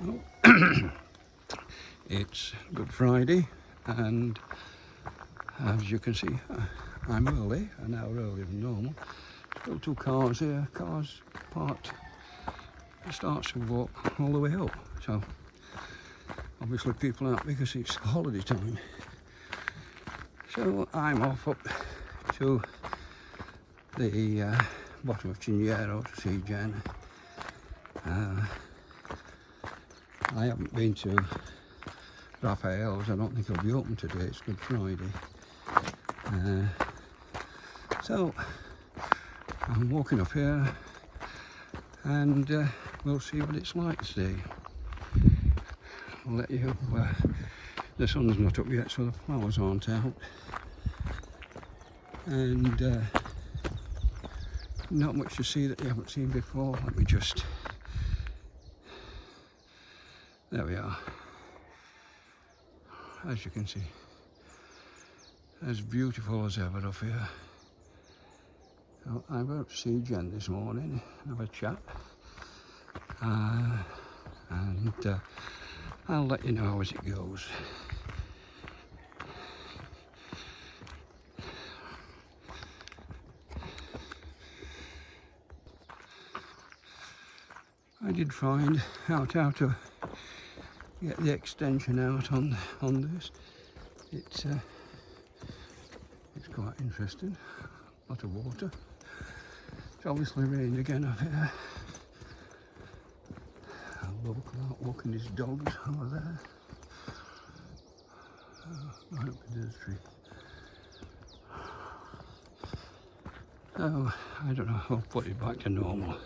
Well, it's Good Friday, and as you can see, I'm early, an hour earlier than normal. Still two cars here, cars parked. It starts to walk all the way up, so obviously people aren't because it's holiday time. So I'm off up to the bottom of Chinyero to see Jen. I haven't been to Raphael's. I don't think it'll be open today. It's Good Friday. So I'm walking up here and we'll see what it's like today. I'll let you, the sun's not up yet so the flowers aren't out, and not much to see that you haven't seen before. Let me just, there we are. As you can see, as beautiful as ever up here. So I'm going to see Jen this morning, have a chat, and I'll let you know as it goes. I did find out how to get the extension out on this. It's quite interesting. A lot of water. It's obviously rained again up here. A local out walking his dogs over there. Right up into the tree. Oh, I don't know, I'll put it back to normal.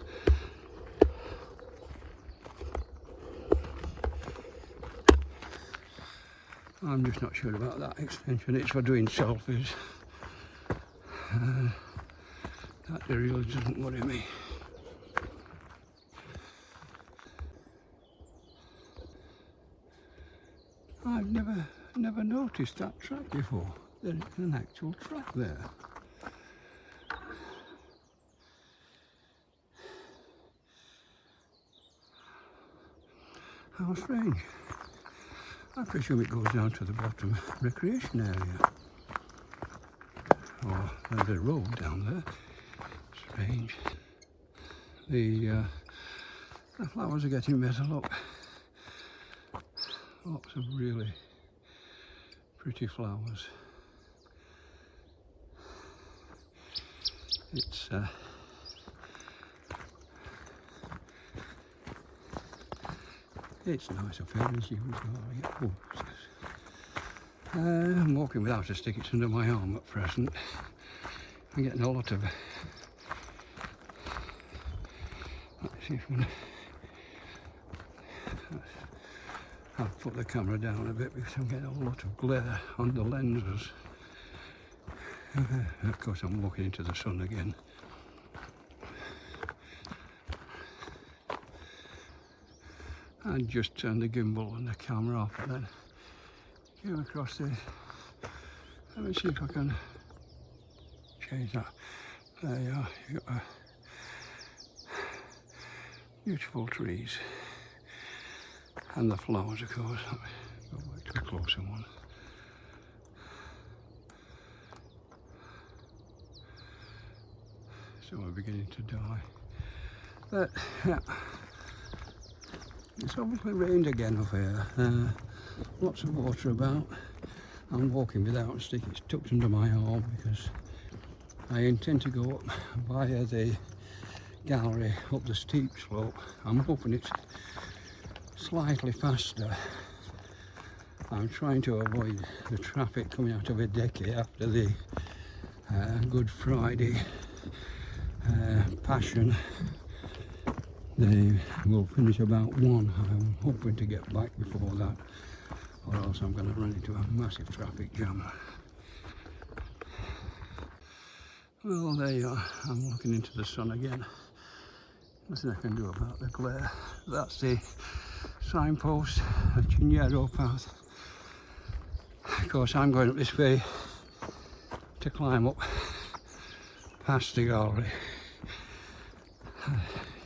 I'm just not sure about that extension. It's for doing selfies. That really doesn't worry me. I've never noticed that track before. There's an actual track there. How strange. I presume it goes down to the bottom recreation area. Or there's a road down there. Strange. The flowers are getting better, look. Lots of really pretty flowers. It's nice up here as usual. I'm walking without a stick, it's under my arm at present. I'm getting a lot of... Let's see if we can... I'll put the camera down a bit because I'm getting a lot of glare on the lenses. Of course I'm walking into the sun again. I just turned the gimbal and the camera off and then came across this. Let me see if I can change that. There you are, you've got beautiful trees. And the flowers, of course. Let me go back to a closer one. Some are beginning to die. But, yeah. It's obviously rained again up here. Lots of water about. I'm walking without a stick. It's tucked under my arm because I intend to go up via the gallery up the steep slope. I'm hoping it's slightly faster. I'm trying to avoid the traffic coming out of a decade after the Good Friday Passion. They will finish about 1. I'm hoping to get back before that, or else I'm going to run into a massive traffic jam. Well, there you are. I'm looking into the sun again. Nothing I can do about the glare. That's the signpost, the Chinyero path. Of course, I'm going up this way to climb up past the gallery.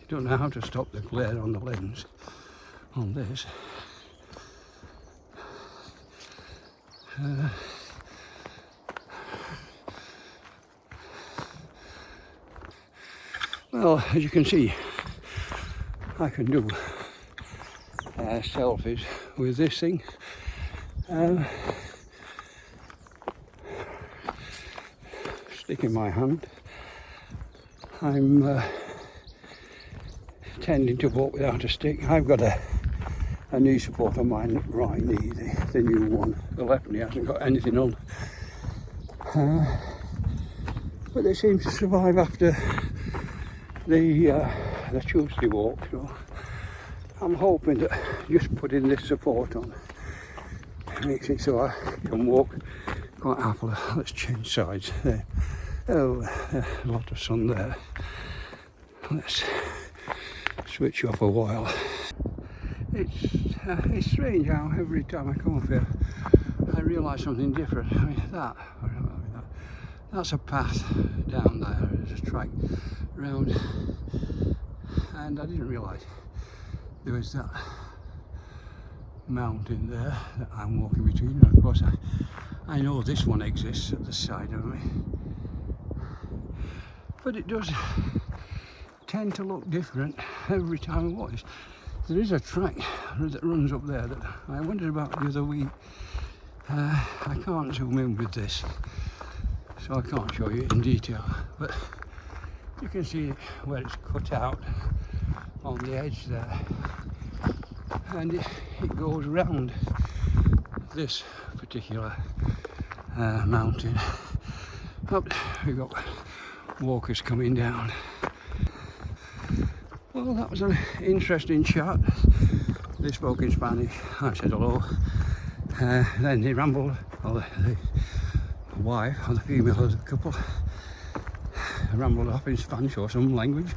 Don't know how to stop the glare on the lens on this. Well, as you can see, I can do selfies with this thing. Stick in my hand. I'm tending to walk without a stick. I've got a knee support on my right knee, the new one. The left knee hasn't got anything on. But they seem to survive after the Tuesday walk, so I'm hoping that just putting this support on makes it so I can walk quite happily. Let's change sides there. Oh, a lot of sun there. Let's switch off a while. It's strange how every time I come up here I realise something different. I mean that's a path down there. There's a track round, and I didn't realise there was that mountain there that I'm walking between. And of course I know this one exists at the side of me, but it does tend to look different every time I walk. There is a track that runs up there that I wondered about the other week. I can't zoom in with this, so I can't show you it in detail, but you can see where it's cut out on the edge there, and it goes around this particular mountain. Up, we've got walkers coming down. Well, that was an interesting chat. They spoke in Spanish. I said hello. Then they rambled, or the wife, or the female of the couple, rambled off in Spanish or some language.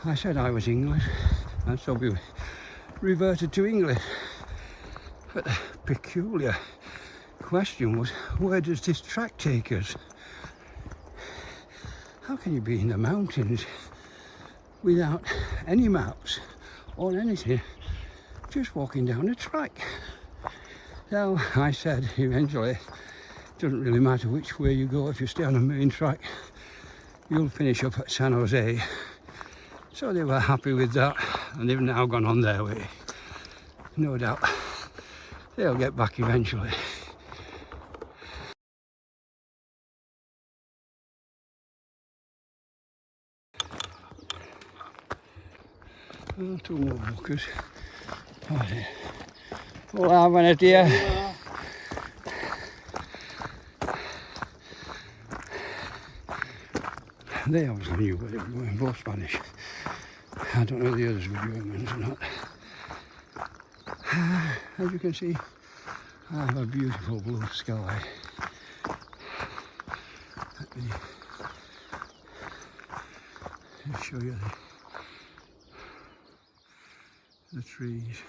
I said I was English, and so we reverted to English. But the peculiar question was, where does this track take us? How can you be in the mountains without any maps or anything, just walking down a track? So I said eventually, it doesn't really matter which way you go. If you stay on the main track, you'll finish up at San Jose. So they were happy with that, and they've now gone on their way. No doubt they'll get back eventually. Oh, two more walkers. Oh, dear. Hola, buenos días. They obviously knew what they were doing, both Spanish. I don't know if the others were Germans or not. As you can see, I have a beautiful blue sky. Let me just show you the trees.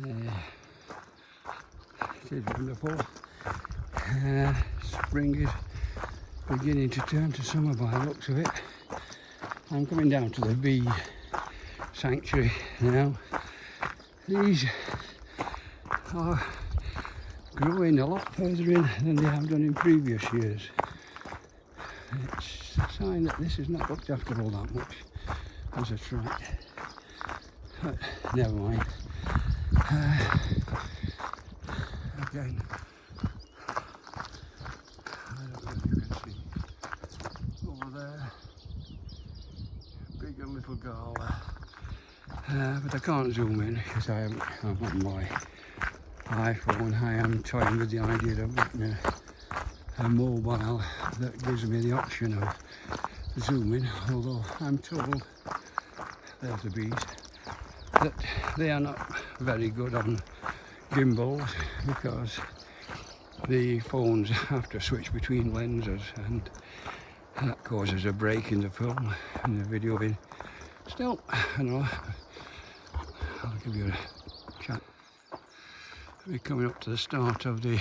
It is wonderful. Spring is beginning to turn to summer by the looks of it. I'm coming down to the bee sanctuary now. These are growing a lot further in than they have done in previous years. It's a sign that this is not looked after all that much as a track. But never mind. Again, I don't know if you can see over there, big and little gala, but I can't zoom in because I'm on my iPhone. I am toying with the idea of getting a mobile that gives me the option of zooming, although I'm told, there's the bees, that they are not very good on gimbals because the phones have to switch between lenses, and that causes a break in the film and the video in. Still, I know, I'll give you a chat. We're coming up to the start of the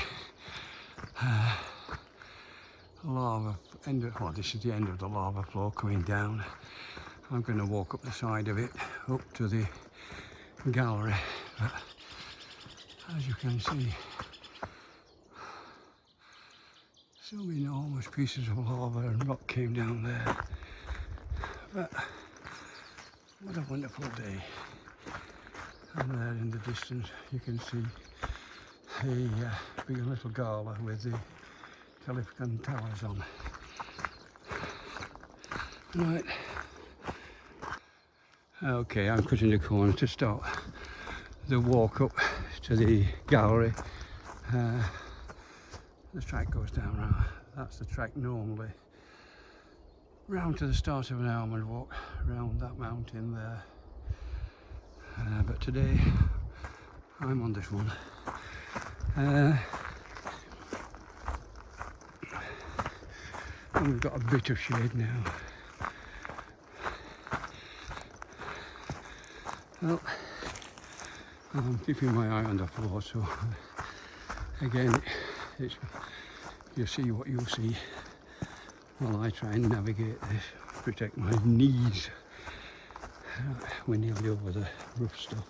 lava well, this is the end of the lava flow coming down. I'm going to walk up the side of it up to the gallery, but as you can see, some enormous pieces of lava and rock came down there. But what a wonderful day. And there in the distance you can see a big little gala with the telephone towers on. Right. Okay, I'm cutting the corner to start the walk up to the gallery. The track goes down round. That's the track normally. Round to the start of an almond walk, round that mountain there. But today I'm on this one. And we've got a bit of shade now. Well, I'm keeping my eye on the floor, so again, you'll see what you'll see while I try and navigate this, protect my knees. We're nearly over the rough stuff.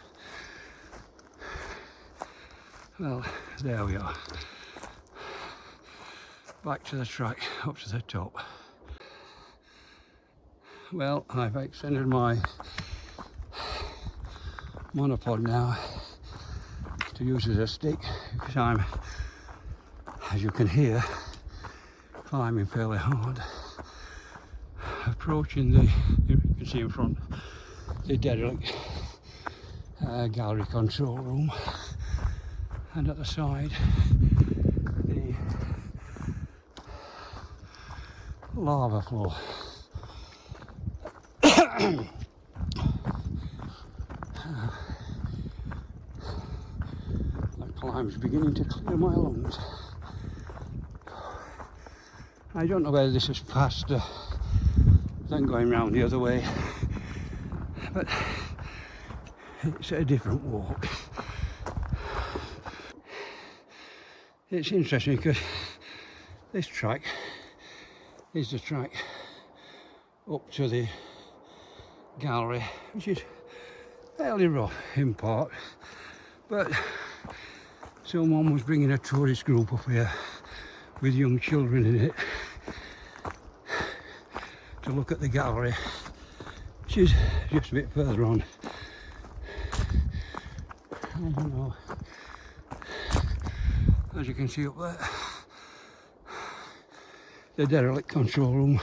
Well, there we are. Back to the track, up to the top. Well, I've extended my monopod now to use as a stick because I'm, as you can hear, climbing fairly hard. Approaching the, you can see in front, the derelict gallery control room, and at the side the lava flow. The climb's beginning to clear my lungs. I don't know whether this is faster than going round the other way, but it's a different walk. It's interesting because this track is the track up to the gallery, which is fairly rough in part, but someone was bringing a tourist group up here with young children in it to look at the gallery, which is just a bit further on. I don't know, as you can see up there, the derelict control room,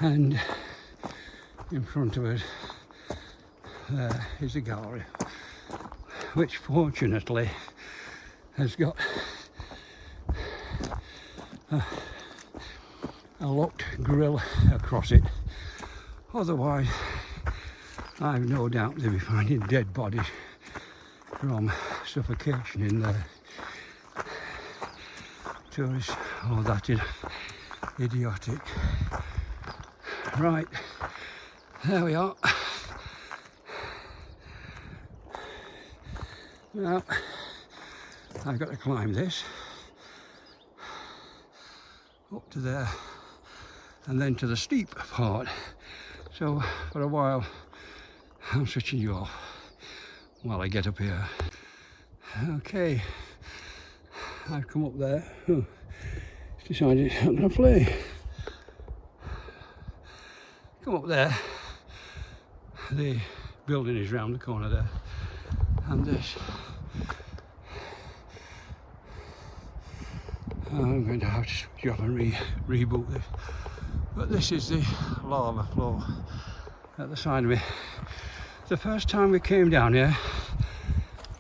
and in front of us there is the gallery, which fortunately has got a locked grill across it. Otherwise, I've no doubt they'll be finding dead bodies from suffocation in there. Tourists, oh, that is idiotic. Right, there we are. Now, I've got to climb this up to there and then to the steep part. So for a while I'm switching you off while I get up here. Okay, I've come up there. It's decided it's not going to play. Come up there, the building is round the corner there, and this, I'm going to have to switch off and reboot this, but this is the lava flow at the side of me. The first time we came down here,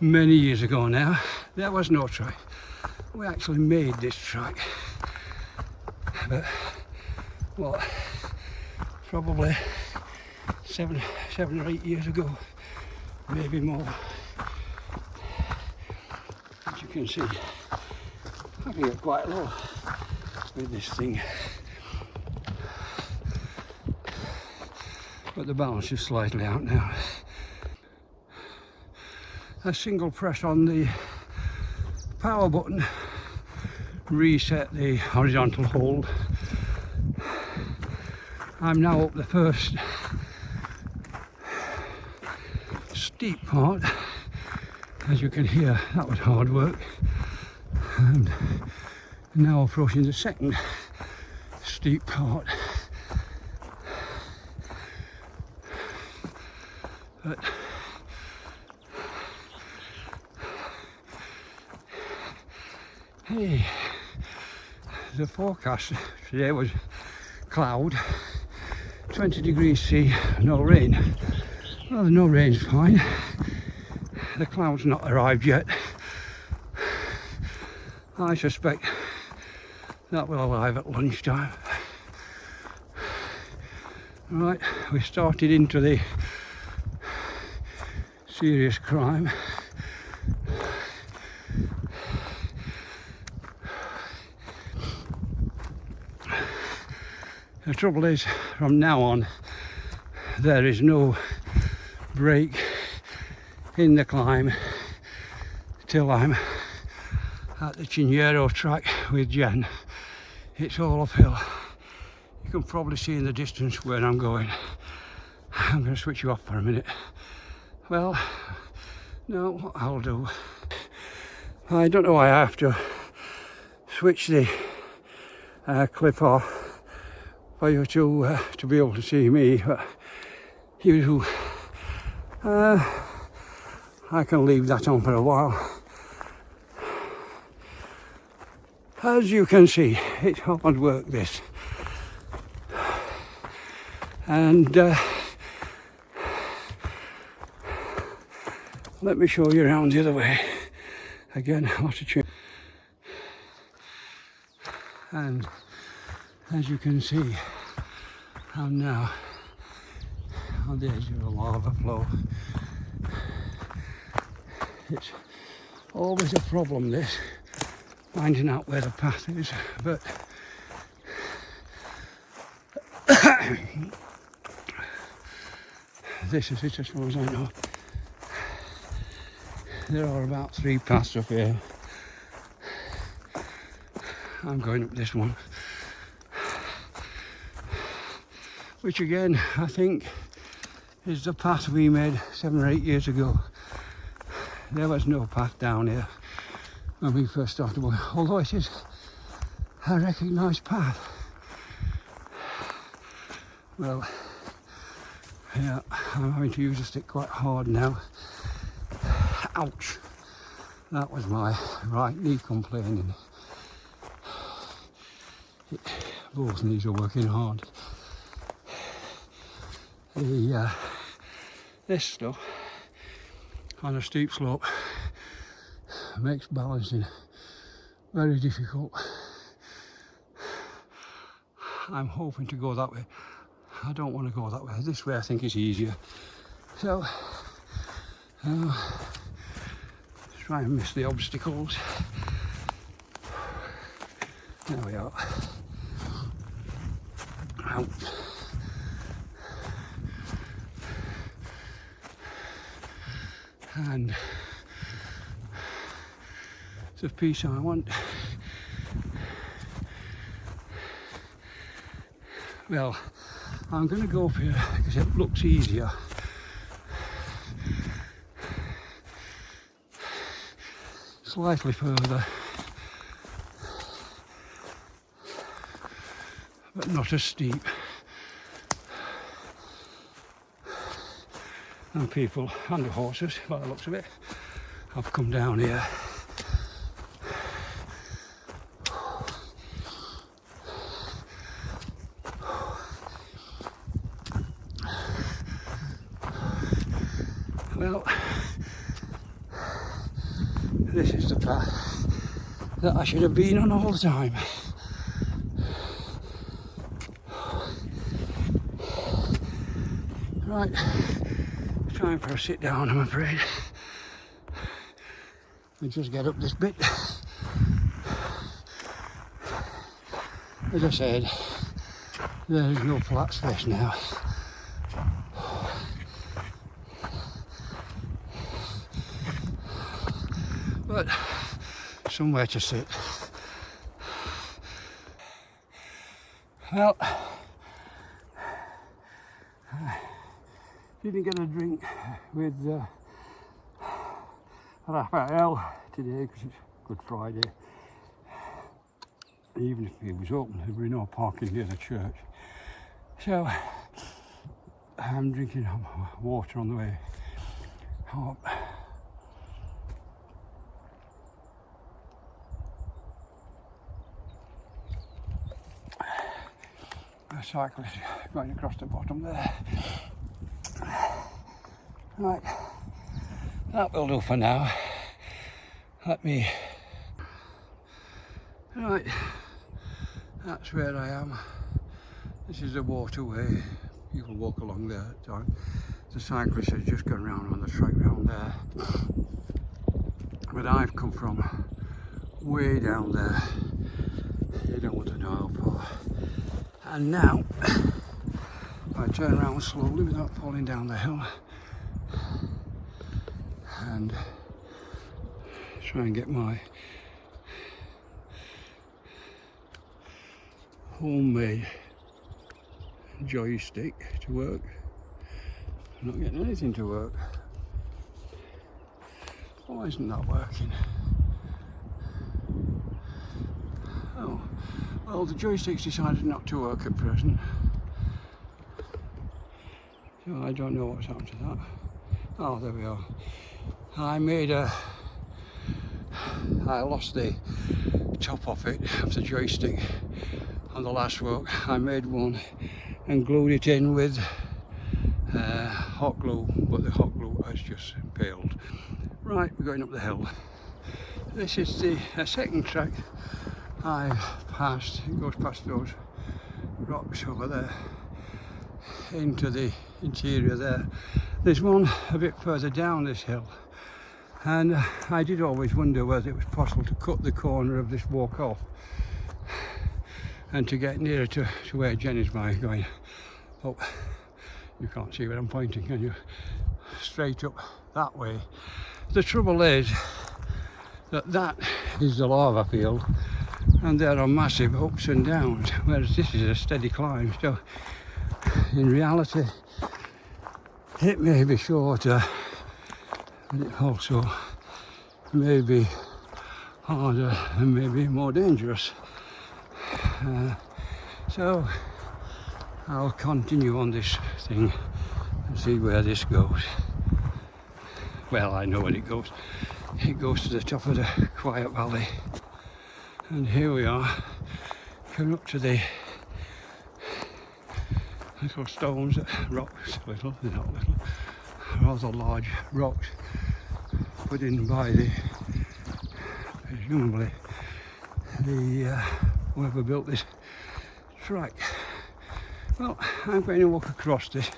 many years ago now, there was no track. We actually made this track, but what, probably seven or 8 years ago, maybe more. As you can see, I can get quite low with this thing, but the balance is slightly out now. A single press on the power button reset the horizontal hold. I'm now up the first steep part. As you can hear, that was hard work, and now approaching the second steep part. But hey, the forecast today was cloud, 20 degrees C, no rain. Well, no rain's fine. The cloud's not arrived yet. I suspect that will arrive at lunchtime. Right, we started into the serious crime. The trouble is, from now on, there is no break in the climb till I'm at the Chinyero track with Jen. It's all uphill. You can probably see in the distance where I'm going. I'm going to switch you off for a minute. Well, no, what I'll do, I don't know why I have to switch the clip off for you to be able to see me, but you I can leave that on for a while. As you can see, it's hard work this, and let me show you around the other way. Again, lots of change. And as you can see, I'm now on the edge of a lava flow. It's always a problem, this, finding out where the path is, but this is it as far as I know. There are about 3 paths up here. I'm going up this one, which again I think is the path we made 7 or 8 years ago. There was no path down here when we first started, although it is a recognised path. Well, yeah, I'm having to use the stick quite hard now. Ouch! That was my right knee complaining. Both knees are working hard. This stuff on a steep slope makes balancing very difficult. I'm hoping to go that way. I don't want to go that way. This way I think is easier. So, try and miss the obstacles. There we are. Out. And the piece I want. Well, I'm going to go up here because it looks easier. Slightly further, but not as steep. And people and the horses, by the looks of it, have come down here. Well, this is the path that I should have been on all the time. Right, time for a sit down, I'm afraid. We just get up this bit. As I said, there is no flat space now. But somewhere to sit. Well, didn't get a drink with Raphael today because it's Good Friday. Even if it was open, there would be no parking near the church. So I'm drinking water on the way home. A cyclist going across the bottom there. Right, that will do for now. Right, that's where I am. This is the waterway. People walk along there at time. The cyclist has just gone round on the track round there. But I've come from way down there. You don't want to know how far. And now, I turn around slowly without falling down the hill and try and get my homemade joystick to work. I'm not getting anything to work. Why isn't that working? Oh, well, the joystick's decided not to work at present. So I don't know what's happened to that. Oh, there we are. I lost the top off it, of the joystick on the last work. I made one and glued it in with hot glue, but the hot glue has just failed. Right, we're going up the hill. This is the second track I've passed. It goes past those rocks over there into the interior there. There's one a bit further down this hill, and I did always wonder whether it was possible to cut the corner of this walk off and to get nearer to where Jen is going. Oh, you can't see where I'm pointing, can you? Straight up that way. The trouble is that is the lava field, and there are massive ups and downs, whereas this is a steady climb. So in reality it may be shorter, but it also may be harder and maybe more dangerous. So I'll continue on this thing and see where this goes. Well, I know where it goes. It goes to the top of the quiet valley. And here we are, coming up to the little stones, rocks, little, they're not little, rather large rocks put in by the, presumably, whoever built this track. Well, I'm going to walk across this.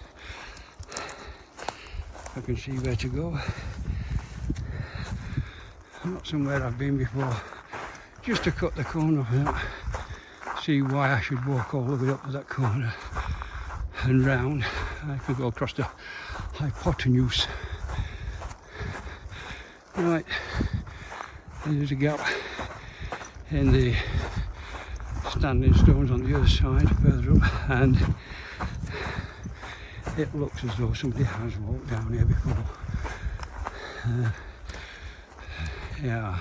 I can see where to go. Not somewhere I've been before. Just to cut the corner of that. See why I should walk all the way up to that corner and round. I could go across the hypotenuse. Right, there's a gap in the standing stones on the other side, further up, and it looks as though somebody has walked down here before. Yeah,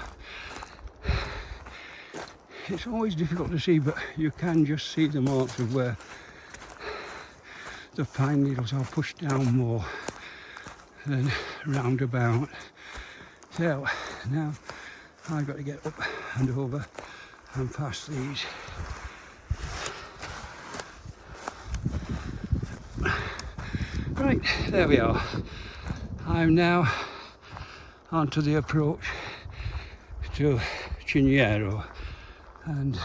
it's always difficult to see, but you can just see the marks of where the pine needles are pushed down more than roundabout. So now I've got to get up and over and past these. Right, there we are. I'm now onto the approach to Chinyero, and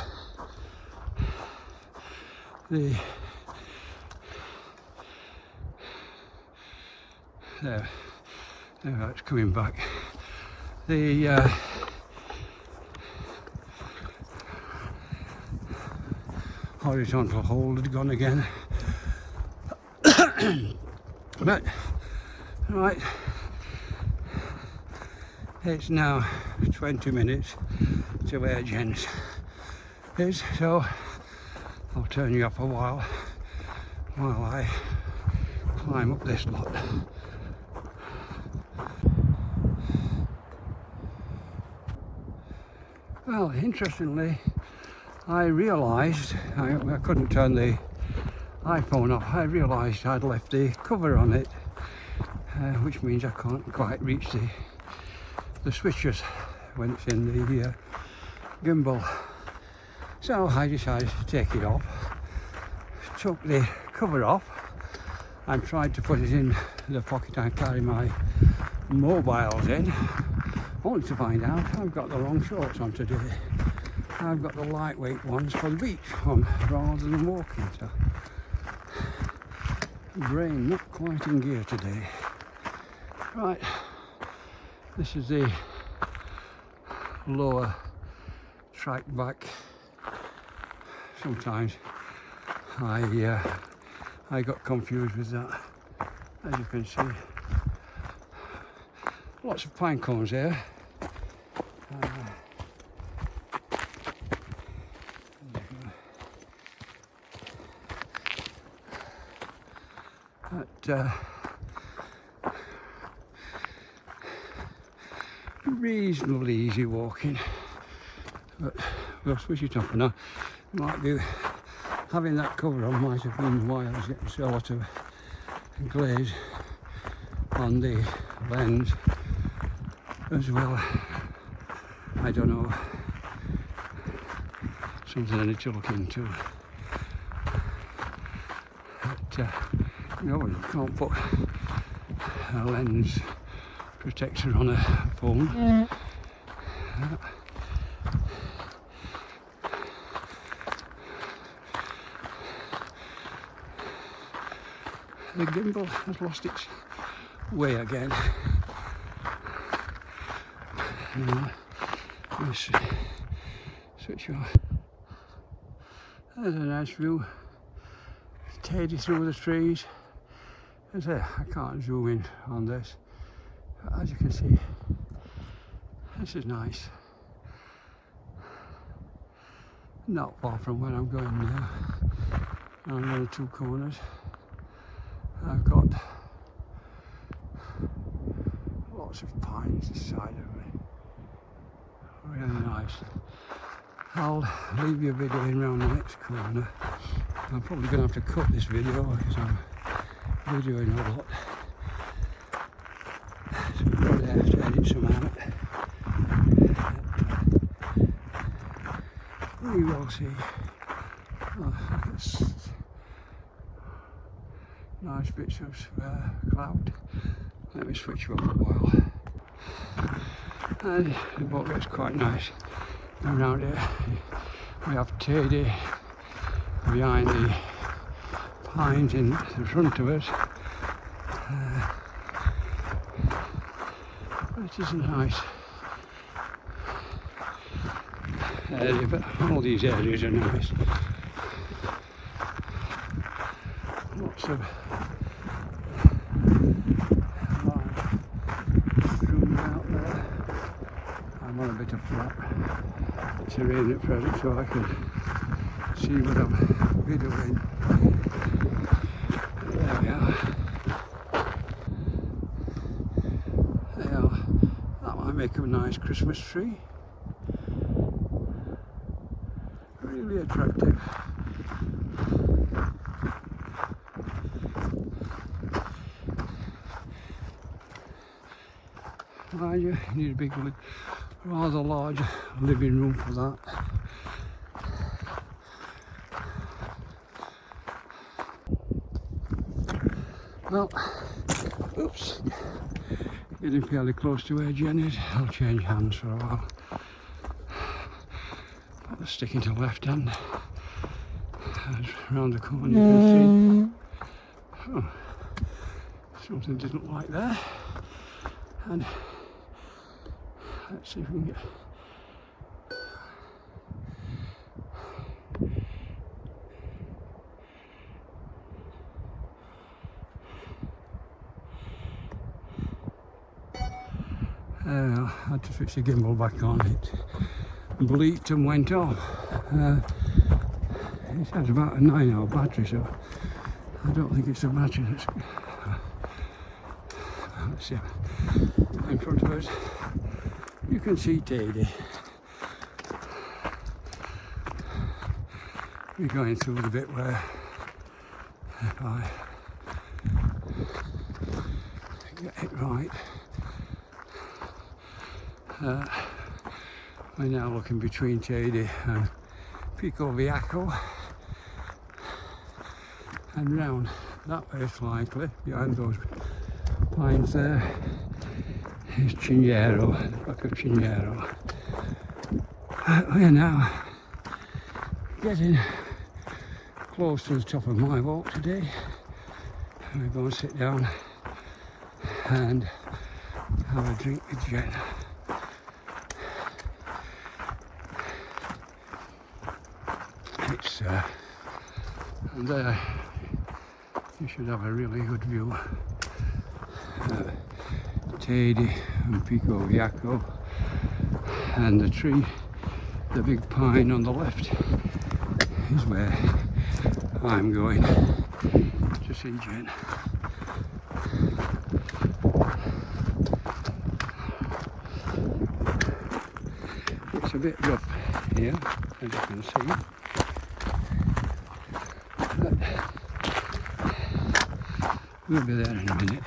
there, it's coming back. The horizontal hold had gone again. But right, it's now 20 minutes to where Jen's is, so I'll turn you off a while I climb up this lot. Well, interestingly, I realised I couldn't turn the iPhone off. I realised I'd left the cover on it, which means I can't quite reach the switches when it's in the gimbal. So I decided to take it off, took the cover off and tried to put it in the pocket I carry my mobiles in, only to find out I've got the wrong shorts on today. I've got the lightweight ones for the beach on rather than walking, so brain not quite in gear today. Right, this is the lower track back. Sometimes I got confused with that. As you can see, lots of pine cones here. Reasonably easy walking, but we'll switch it off now. Might be having that cover on might have been why I was getting so lot of glaze on the lens as well. I don't know, something I need to look into. But no, you can't put a lens protector on a phone. The gimbal has lost its way again. Let's switch off. There's a nice view. Tidy through the trees. As I can't zoom in on this, but as you can see, this is nice. Not far from where I'm going now. Around the two corners, I've got lots of pines this side of me. Really nice. I'll leave you a video in around the next corner. I'm probably going to have to cut this video because I'm videoing a lot. So I'm probably have to edit some out. We will see. Oh, it's nice bits of cloud. Let me switch you off a while. And the boat gets quite nice around here. We have Tidy behind the pines in the front of us. It is a nice area, but all these areas are nice. Lots of streams out there. I'm on a bit of flat terrain at present, so I can see what I'm videoing. There we are. There are. That might make a nice Christmas tree. Really attractive. You need a big, rather large living room for that. Well, oops, getting fairly close to where Jen is. I'll change hands for a while. But sticking to the left hand. Around the corner you can see. Oh, something didn't like there. And let's see if we can get. I had to switch the gimbal back on. It bleeped and went off. It has about a 9-hour battery, so I don't think it's a battery that's... Let's see, in front of us you can see Tady. We're going through the bit where, if I get it right, we're now looking between Tady and Pico Viejo, and round that way, it's likely behind those pines there is Chinyero, the back of Chinyero. We are now getting close to the top of my walk today. We're going to sit down and have a drink with Jen. It's and there you should have a really good view. Tady and Pico Viejo, and the tree, the big pine on the left, is where I'm going to see Jen. It's a bit rough here, as you can see, but we'll be there in a minute.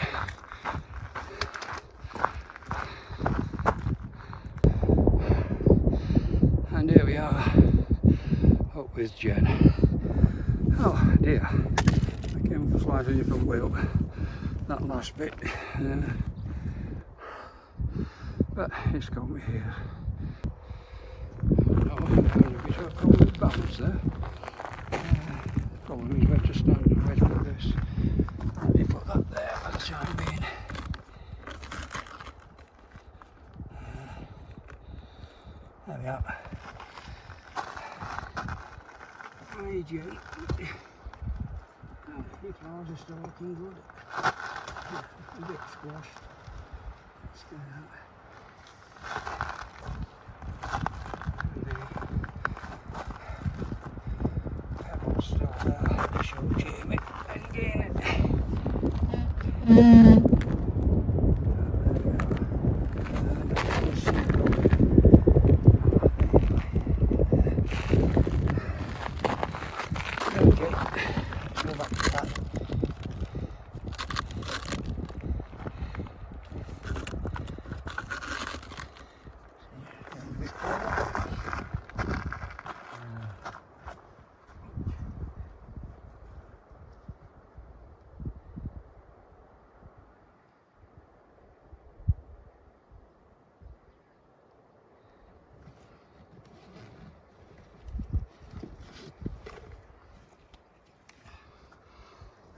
And here we are, up with Jen. Oh dear, I came up a slightly different way up that last bit, but it's got me here. Oh, there's a bit of a problem with balance there. The problem is where to stand and where to put this. Let me put that there for the time being. There we are. Hi Jen. Your flowers are still looking good. A bit squashed. Let's get out. The pebbles still there to show Jamie and gain it.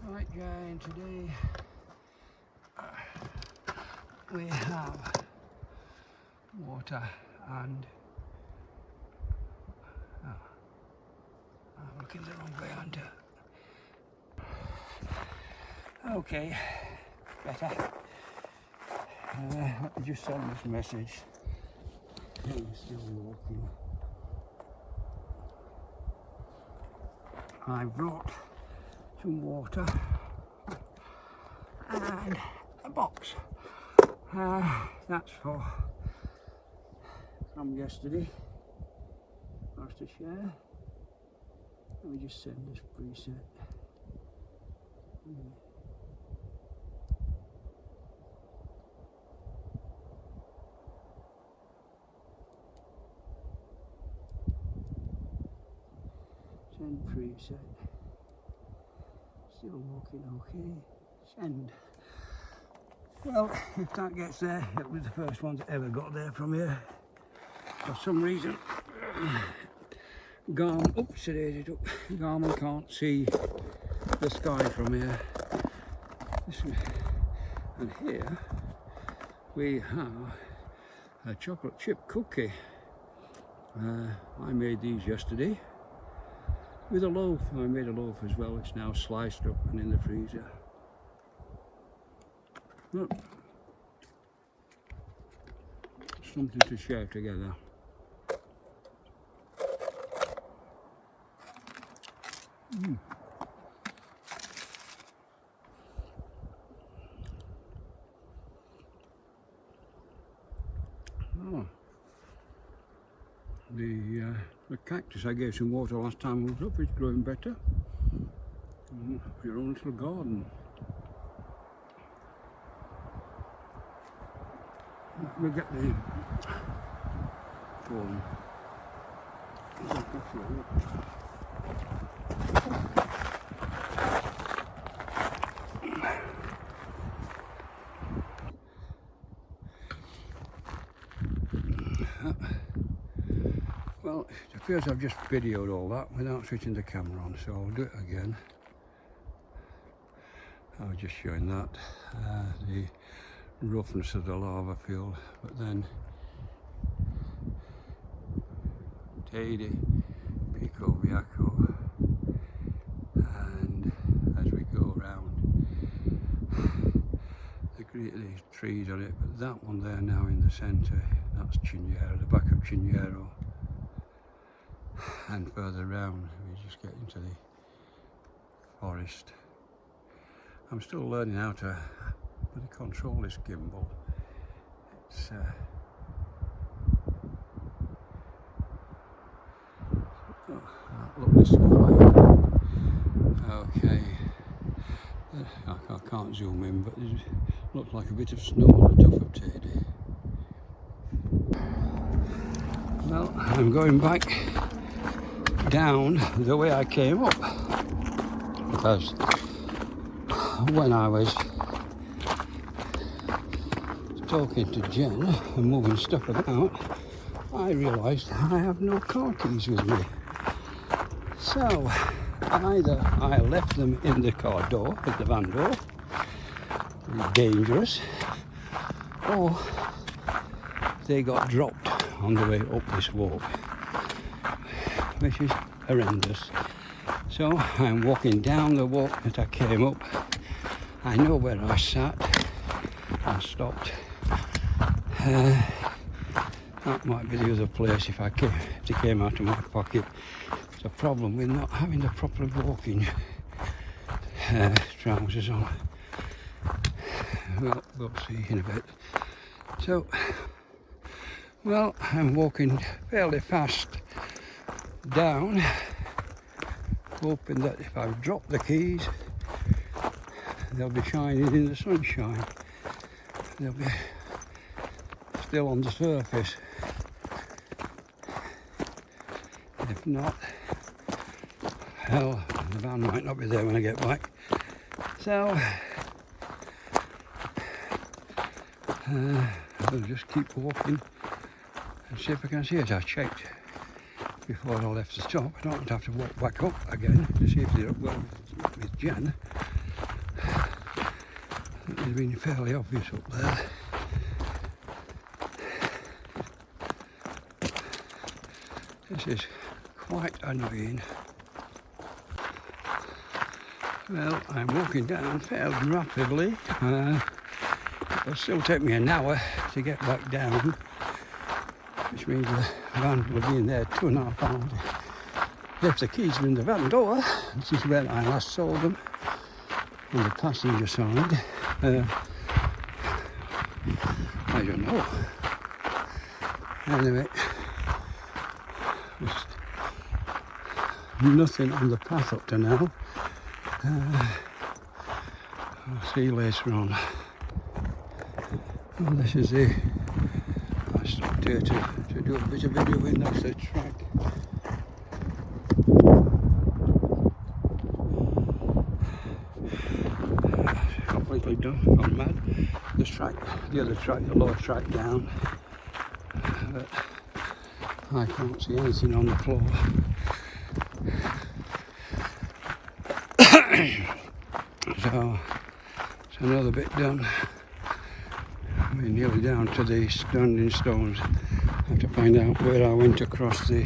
Right, Jane, today we have water and I'm looking the wrong way, aren't I? Okay, better. Let me just send this message. I'm still walking. I brought some water and a box. That's from yesterday. For us to share. Let me just send this preset. Send preset. Still walking okay. Send. Well, if that gets there, it was the first one that ever got there from here. For some reason, Garmin can't see the sky from here. And here we have a chocolate chip cookie. I made these yesterday with a loaf. I made a loaf as well. It's now sliced up and in the freezer. Look, something to share together. Oh, the cactus I gave some water last time was up, it's growing better. Your own little garden. We'll get the phone. Well, it appears I've just videoed all that without switching the camera on, so I'll do it again. I was just showing that, the roughness of the lava field, but then Tede, Pico Bianco, and as we go around, these trees on it, but that one there now in the centre, that's Chinyero, the back of Chinyero, and further round we just get into the forest. I'm still learning how to control this gimbal. It's look, this sky. Okay, I can't zoom in, but it looks like a bit of snow on the top of Tede. Well, I'm going back down the way I came up, because when I was talking to Jen and moving stuff about, I realised I have no car keys with me. So either I left them in the car door, at the van door, dangerous, or they got dropped on the way up this walk, which is horrendous. So I'm walking down the walk that I came up. I know where I sat and stopped. That might be the other place if it came out of my pocket. It's a problem with not having the proper walking trousers on. Well, we'll see in a bit. So, well, I'm walking fairly fast down, hoping that if I drop the keys, they'll be shining in the sunshine. They'll be still on the surface. If not, hell, the van might not be there when I get back. So, I'll just keep walking and see if I can see it. I checked before I left the stop. I don't want to have to walk back up again to see if they're up well with Jen. It's been fairly obvious up there. This is quite annoying. Well, I'm walking down fairly rapidly. It'll still take me an hour to get back down, which means the van will be in there 2.5 hours. Left the keys in the van door. This is where I last saw them, on the passenger side. I don't know. Anyway, just nothing on the path up to now. I'll see you later on. Well, this is I stopped here to do a bit of videoing. That's the track. Completely gone mad. This track, the other track, the lower track down. But I can't see anything on the floor. So it's another bit done. We're nearly down to the standing stones. I have to find out where I went across the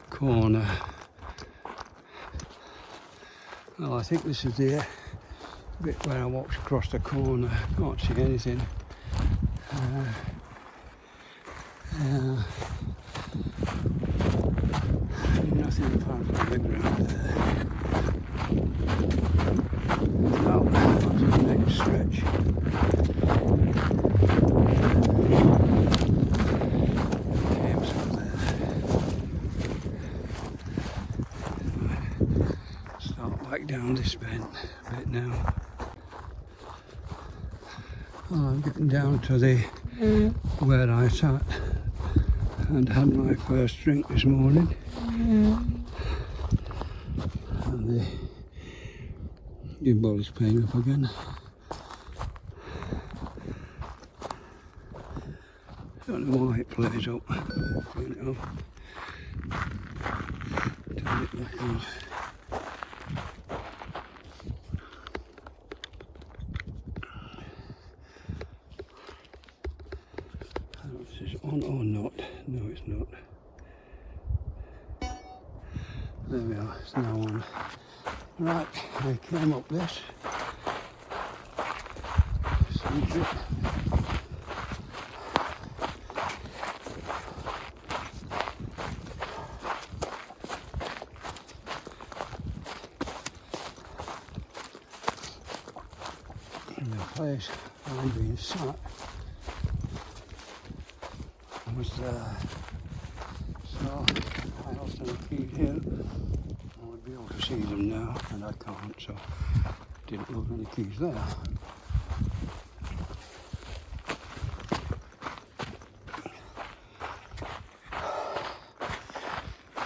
corner. Well, I think this is the bit where I walked across the corner. Can't see anything. Nothing apart from the ground there. Well, that's the next stretch. Caves up there. Start back down this bit now. Oh, I'm getting down to the where I sat and had my first drink this morning. And the gimbal is playing up again. Don't know why it plays up. Turn it off. Turn it back on. This is on or not? No, it's not. There we are, it's now on. Right, I came up this. See it. And the place I'm being sat was there. So I lost some keys here. I would be able to see them now, and I can't, so didn't lose any keys there.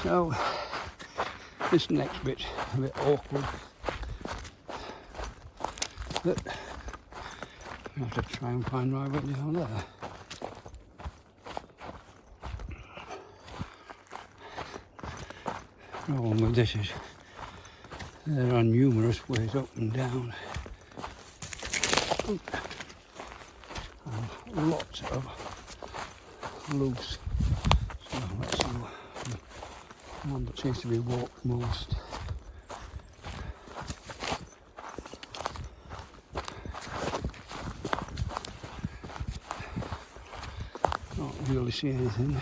So this next bit's a bit awkward, but I have to try and find my way down there. The problem with this is there are numerous ways up and down, and lots of loose. So let's see one that seems to be walked most. Not really see anything.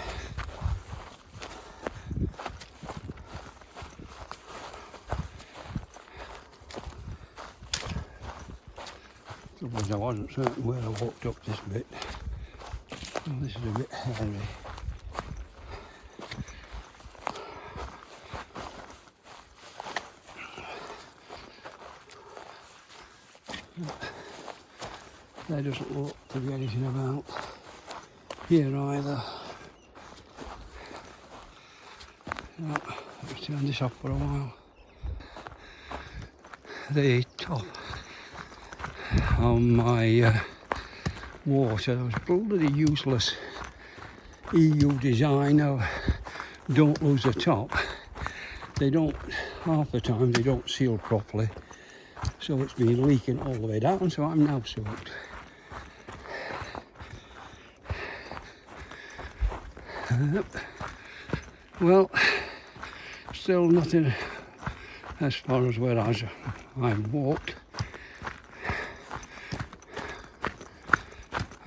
I wasn't certain where I walked up this bit. Oh, this is a bit hairy. There doesn't look to be anything about here either. No, let's turn this off for a while. The top on my water, there was bloody useless EU design of don't lose the top. They don't, half the time they don't seal properly, so it's been leaking all the way down, so I'm now soaked. Well, still nothing as far as where I've walked.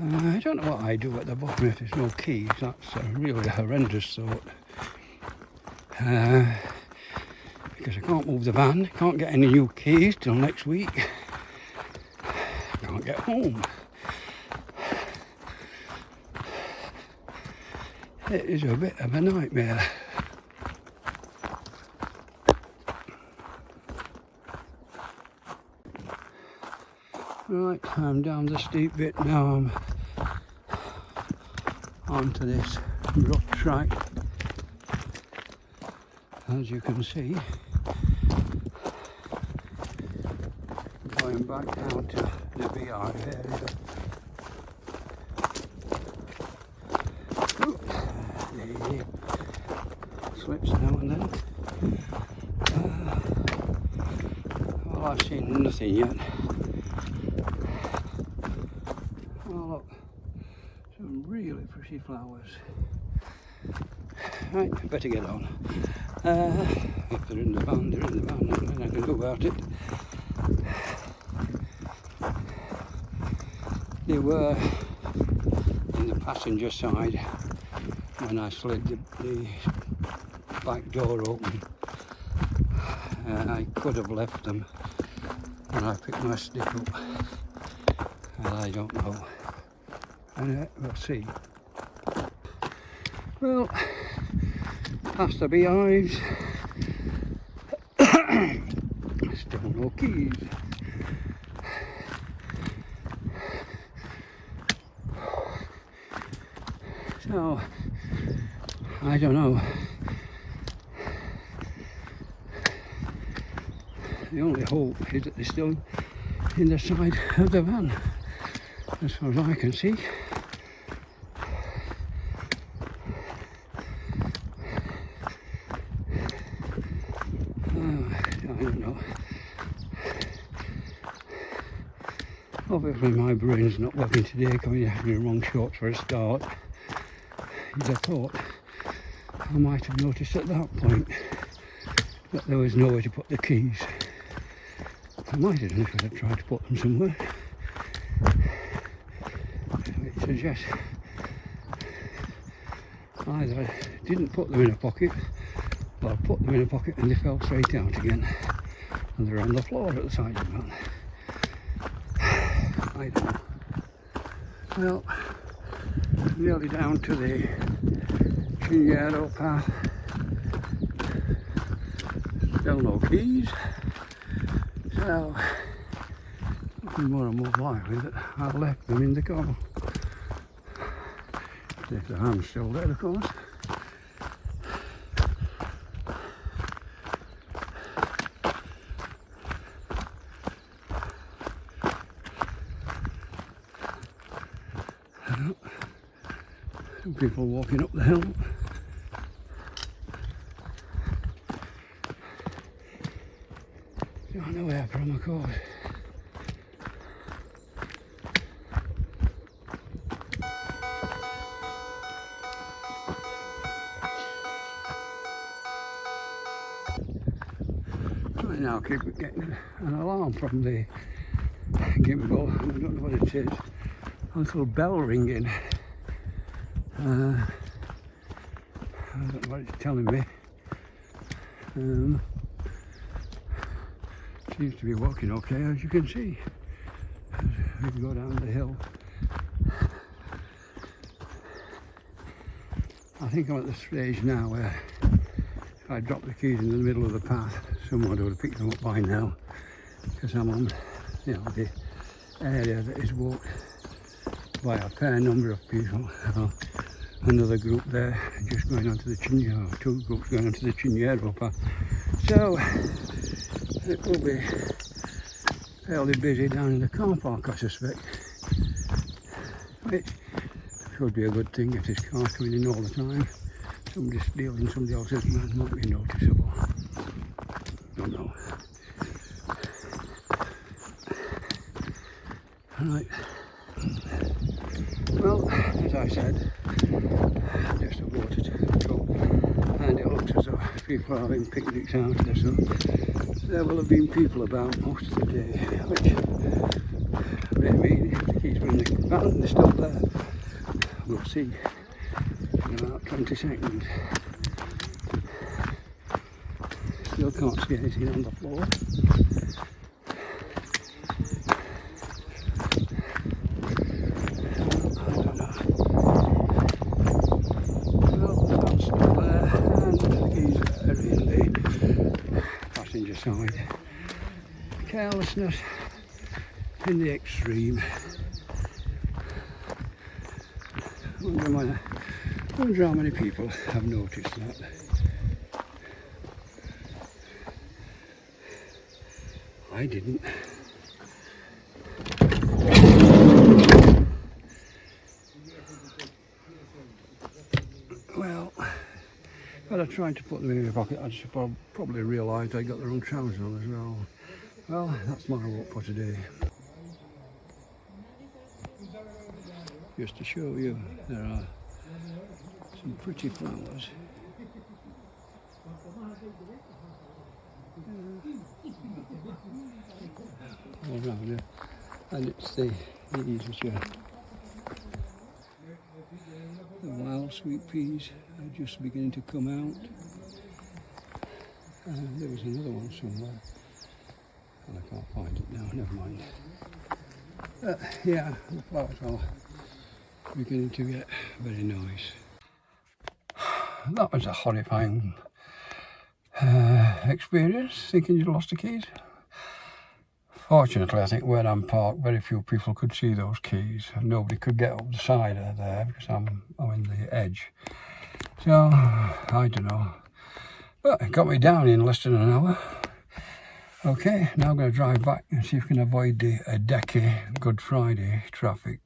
I don't know what I do at the bottom if there's no keys. That's a really horrendous thought. Because I can't move the van, can't get any new keys till next week. Can't get home. It is a bit of a nightmare. Right, I'm down the steep bit now. I'm onto this rock track, as you can see, going back down to the VR area. The slips now and then. Well, I've seen nothing yet. Oh look, some really pretty flowers. Right, better get on. If they're in the van, they're in the van, nothing I can do about it. They were passenger side when I slid the back door open. I could have left them and I picked my stick up, and I don't know. And we'll see. Well, past the beehives, still no keys. So, I don't know. The only hope is that they're still in the side of the van, as far as I can see. I don't know. Obviously my brain's not working today, coming out in the wrong shorts for a start. You'd have thought I might have noticed at that point that there was nowhere to put the keys. I might have done if I'd tried to put them somewhere. It suggests either I didn't put them in a pocket, or I put them in a pocket and they fell straight out again, and they're on the floor at the side of the van. I don't know. Well, nearly down to the Chinyero path. Still no keys. So, looking more and more likely that I left them in the car. If the van's still there, of course. Some people walking up the hill. Don't know where from, of course. I now keep getting an alarm from the gimbal. I don't know what it is. A little bell ringing. I don't know what it's telling me. Seems to be working okay, as you can see, as we go down the hill. I think I'm at the stage now where if I drop the keys in the middle of the path, someone would have picked them up by now, because I'm on, you know, the area that is walked by a fair number of people. Another group there just going onto the Chinyero, two groups going onto the Chinyero path. So it will be fairly busy down in the car park, I suspect. Which should be a good thing if there's cars coming in all the time. Somebody stealing somebody else's van might be noticeable. Don't know. Right. Well, as I said, just a water truck, and it looks as though people are having picnics out there, so there will have been people about most of the day, which may mean if the keys were in the van and they're still there, we'll see in about 20 seconds. Still can't see anything on the floor. Side. Carelessness in the extreme. Wonder how many people have noticed that. I didn't. Well, but I tried to put them in my pocket. I just probably realised I got the wrong trousers on as well. Well, that's my walk for today. Just to show you, there are some pretty flowers. All around here. And it's the leaves which are little sweet peas are just beginning to come out. There was another one somewhere, and I can't find it now, never mind. Yeah, the flowers are beginning to get very nice. That was a horrifying experience, thinking you'd lost the keys. Fortunately, I think where I'm parked, very few people could see those keys. Nobody could get up the side of there because I'm in the edge. So, I don't know. But it got me down in less than an hour. Okay, now I'm going to drive back and see if we can avoid the decky Good Friday traffic.